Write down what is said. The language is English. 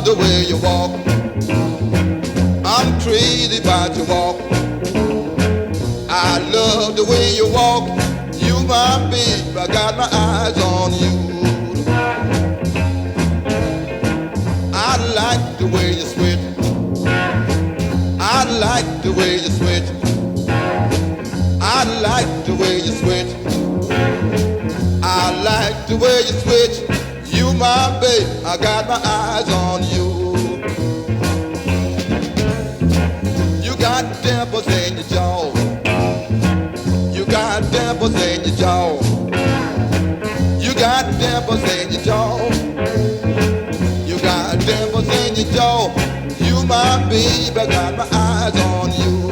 love the way you walk. I'm crazy about your walk. I love the way you walk. You my babe, I got my eyes on you. I like the way you switch. I like the way you switch. I like the way you switch. I like the way you switch. You my babe, I got my eyes on you. You got dimples in your jaw. You got dimples in your jaw. You got dimples in your jaw. You got dimples in your jaw. You my babe, I got my eyes on you.